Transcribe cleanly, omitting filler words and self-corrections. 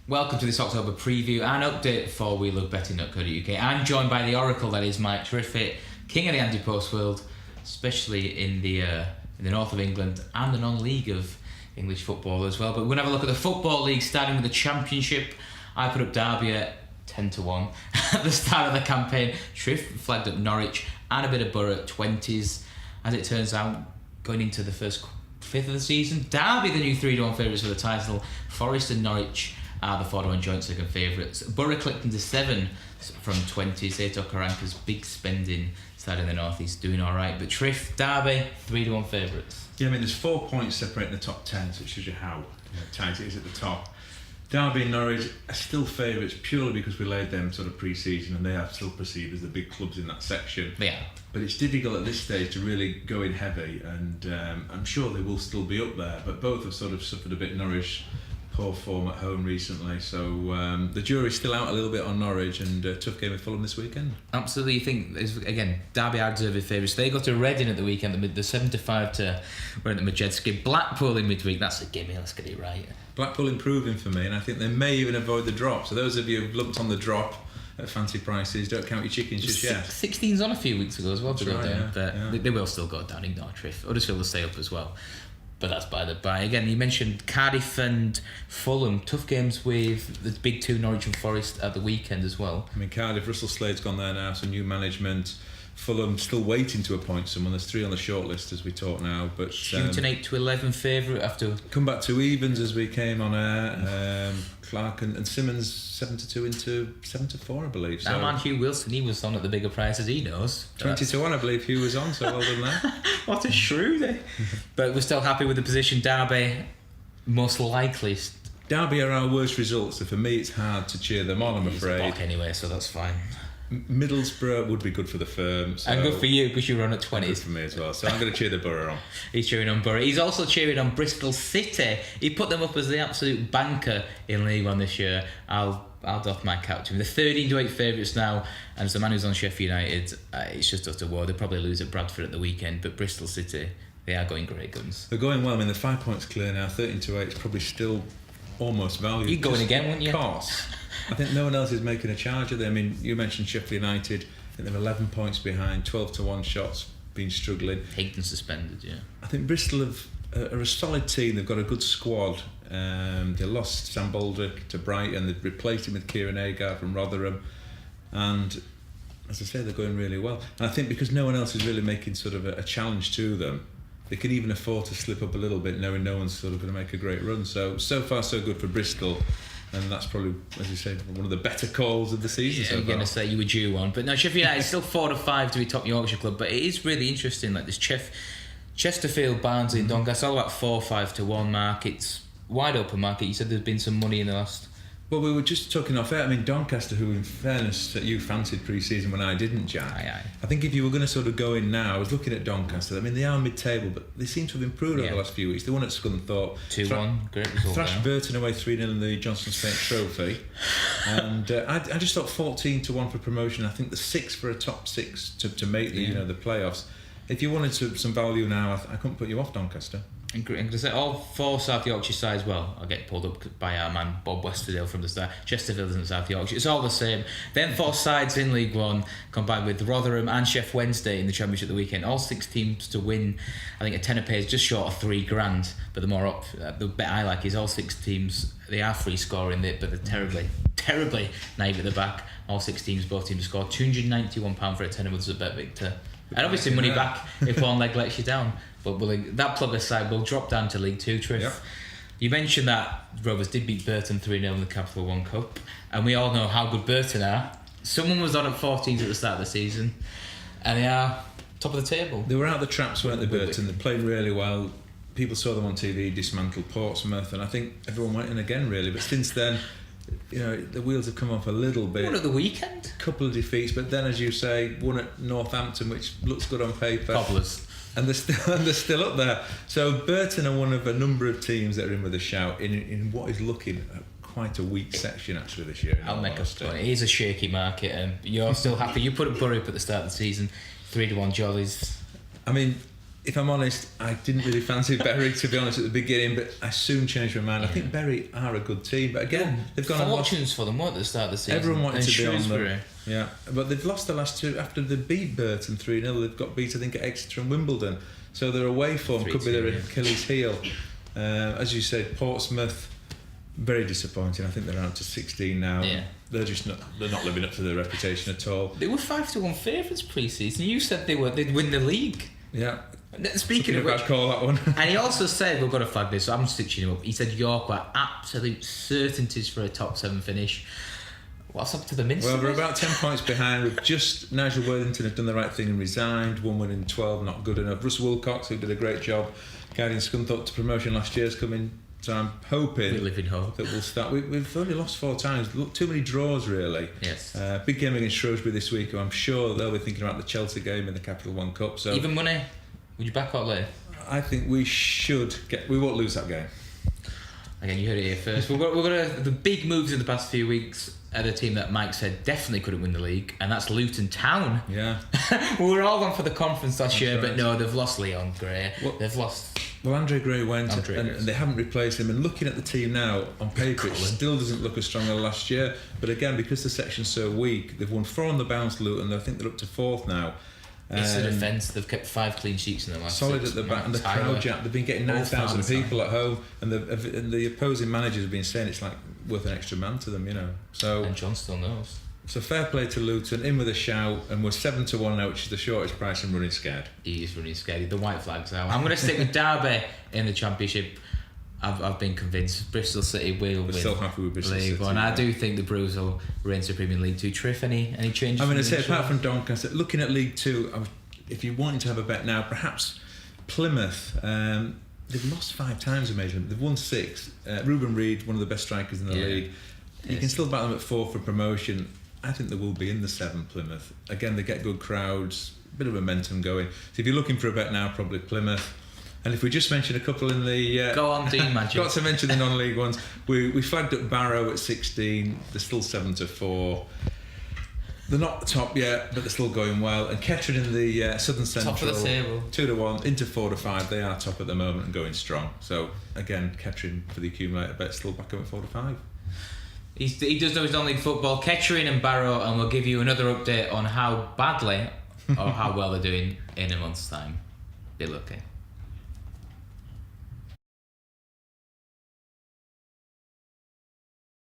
Welcome to this October preview and update for WeLoveBetting.co.uk. I'm joined by the Oracle that is Mike Triffitt, king of the anti-post world, especially in the north of England and the non-league of English football as well. But we're going to have a look at the Football League, starting with the Championship. I put up Derby at 10-1 at the start of the campaign. Triff flagged up Norwich and a bit of Borough at 20s. As it turns out, going into the first fifth of the season, Derby the new 3-1 favourites for the title. Forest and Norwich are the 4-1 joint second favourites. Borough clicked into 7 from 20s. Ato Karanka's big spending side in the north is doing alright. But Triff, Derby, 3-1 favourites. Yeah, I mean, there's 4 points separating the top 10, so it shows you how tight it is at the top. Derby and Norwich are still favourites purely because we laid them sort of pre-season and they are still perceived as the big clubs in that section. Yeah. But it's difficult at this stage to really go in heavy, and I'm sure they will still be up there, but both have sort of suffered a bit. Norwich, poor form at home recently, so the jury's still out a little bit on Norwich, and a tough game with Fulham this weekend. Absolutely. You think, again, Derby are deserved favourites. They got to Reading at the weekend, the 7-5 to we're at the Majedski. Blackpool in midweek, that's a gimme, let's get it right. Blackpool improving for me, and I think they may even avoid the drop. So those of you who've looked on the drop at fancy prices, don't count your chickens just yet. 16's on a few weeks ago as well to go down, yeah. They will still go down, ignore Triff. Huddersfield will stay up as well. But that's by the by. Again, you mentioned Cardiff and Fulham. Tough games with the big two, Norwich and Forest, at the weekend as well. I mean, Cardiff, Russell Slade's gone there now, so new management. Fulham still waiting to appoint someone. There's 3 on the shortlist as we talk now. But Shooting 8-11 favourite after... Come back to evens as we came on air. Clark and Simmons 7-2 into 7-4, I believe. So, that man Hugh Wilson, he was on at the bigger prices, he knows. 20-1, I believe Hugh was on, so well done there. What a shrew, eh? But we're still happy with the position. Derby, most likely. Derby are our worst results, so for me it's hard to cheer them on, I'm afraid. He's a block anyway, so that's fine. Middlesbrough would be good for the firm. So and good for you because you run at 20s. Good for me as well. So I'm going to cheer the Borough on. He's cheering on Borough. He's also cheering on Bristol City. He put them up as the absolute banker in League One this year. I'll doff my cap to him. They're 13-8 favourites now, and as the man who's on Sheffield United, it's just utter war. They'll probably lose at Bradford at the weekend, but Bristol City, they are going great guns. They're going well. I mean, they're 5 points clear now. 13-8 is probably still almost value. You'd go in again, wouldn't you? Of course. I think no one else is making a charge of them. I mean, you mentioned Sheffield United. I think they're 11 points behind, 12-1 shots, been struggling. Higdon suspended, yeah. I think Bristol are a solid team. They've got a good squad. They lost Sam Baldrick to Brighton. They've replaced him with Kieran Agar from Rotherham. And as I say, they're going really well. And I think because no one else is really making sort of a challenge to them, they can even afford to slip up a little bit, knowing no one's sort of going to make a great run. So far, so good for Bristol. And that's probably, as you say, one of the better calls of the season so far. I'm going to say you were due one. But no, Sheffield United is still 4-5 to be top Yorkshire club. But it is really interesting, like this Chesterfield, Barnsley and Doncaster, all about 4-5-1 mark. It's wide open market. You said there's been some money in the last... Well, we were just talking off air. I mean, Doncaster, who in fairness you fancied pre-season when I didn't, Jack. Aye. I think if you were going to sort of go in now, I was looking at Doncaster. I mean, they are mid-table, but they seem to have improved over the last few weeks. They won at Scunthorpe. 2-1, great result. Thrashed Burton away 3-0 in the Johnson State Trophy. And I just thought 14-1 for promotion. I think the 6 for a top 6 to make the the playoffs. If you wanted some value now, I couldn't put you off Doncaster. I'm going to say all 4 South Yorkshire sides, well, I'll get pulled up by our man Bob Westerdale from the start. Chesterfield isn't South Yorkshire, it's all the same. Then 4 sides in League One, combined with Rotherham and Sheff Wednesday in the Championship at the weekend. All 6 teams to win. I think a tenner pays just short of $3,000. But the more the bet I like is all 6 teams, they are free scoring, but they're terribly naive at the back. All 6 teams, both teams score £291 for a tenner with us at BetVictor. And obviously money back if one leg lets you down. But that plug aside, we'll drop down to League 2, Triff. Yep. You mentioned that Rovers did beat Burton 3-0 in the Capital One Cup, and we all know how good Burton are. Someone was on at 14s at the start of the season, and they are top of the table. They were out the traps, weren't they, Burton? They played really well. People saw them on TV, dismantled Portsmouth, and I think everyone went in again, really. But since then, the wheels have come off a little bit. One at the weekend. A couple of defeats, but then, as you say, one at Northampton, which looks good on paper. Cobblers. And they're still up there. So Burton are one of a number of teams that are in with a shout in what is looking at quite a weak section actually this year. I'll make a point. It is a shaky market, and you're still happy. You put Bury up at the start of the season, 3-1 jollies. I mean, if I'm honest, I didn't really fancy Bury, to be honest, at the beginning, but I soon changed my mind. I think Bury are a good team, but again, they've gone and lost. Fortunes for them, weren't they, at the start of the season? Everyone wanted to be on them. Shrewsbury. Yeah, but they've lost the last two. After they beat Burton 3-0, they've got beat, I think, at Exeter and Wimbledon. So their away form could be their Achilles heel. As you said, Portsmouth, very disappointing. I think they're out to 16 now. Yeah. They're not living up to their reputation at all. They were 5-1 favourites pre-season. You said they'd win the league. Yeah. Speaking of which, call that one. and he also said, we've got to flag this, so I'm stitching him up. He said York were absolute certainties for a top 7 finish. What's up to the Minster? Well, we're about 10 points behind. We've just Nigel Worthington had done the right thing and resigned. 1 win in 12, not good enough. Russ Wilcox, who did a great job guiding Scunthorpe to promotion last year, is coming. So I'm hoping we live in hope that we'll start. We've only lost 4 times. Look, too many draws, really. Yes. Big game against Shrewsbury this week. I'm sure they'll be thinking about the Chelsea game in the Capital One Cup. So even money. Would you back out there? I think we should get. We won't lose that game. Again, you heard it here first. We've got the big moves in the past few weeks at a team that Mike said definitely couldn't win the league, and that's Luton Town. Yeah. We were all on for the conference last year, right. but no, they've lost Leon Gray. They've lost. Well, Andre Gray went, and they haven't replaced him. And looking at the team now, on paper, it still doesn't look as strong as last year. But again, because the section's so weak, they've won 4 on the bounce, Luton. I think they're up to 4th now. It's the defence. They've kept 5 clean sheets in the last solid 6. at the back, and the crowd jam. They've been getting 9,000 people at home, and the opposing managers have been saying it's like worth an extra man to them, you know. So and John still knows. So fair play to Luton, in with a shout, and we're 7-1 now, which is the shortest price in running scared. He is running scared. The white flag's out. I'm going to stick with Derby in the Championship. I've been convinced Bristol City will win. Still happy with Bristol League City. One. I do think the Blues will reign supreme in League Two. Triff, any changes? I'm going to say, apart from Doncaster, looking at League Two, if you're wanting to have a bet now, perhaps Plymouth. They've lost 5 times in major. They've won 6. Ruben Reid, one of the best strikers in the league. You can still back them at 4 for promotion. I think they will be in the 7, Plymouth. Again, they get good crowds, a bit of momentum going. So if you're looking for a bet now, probably Plymouth. And if we just mention a couple in the... Go on, Dean Magic. Got to mention the non-league ones. We flagged up Barrow at 16. They're still 7-4. They're not top yet, but they're still going well. And Kettering in the Southern Central, top of the table, 2-1 into 4-5. They are top at the moment and going strong. So again, Kettering for the accumulator bet still back up at 4-5. He does know his non-league football. Kettering and Barrow, and we'll give you another update on how badly or how well they're doing in a month's time. Be lucky.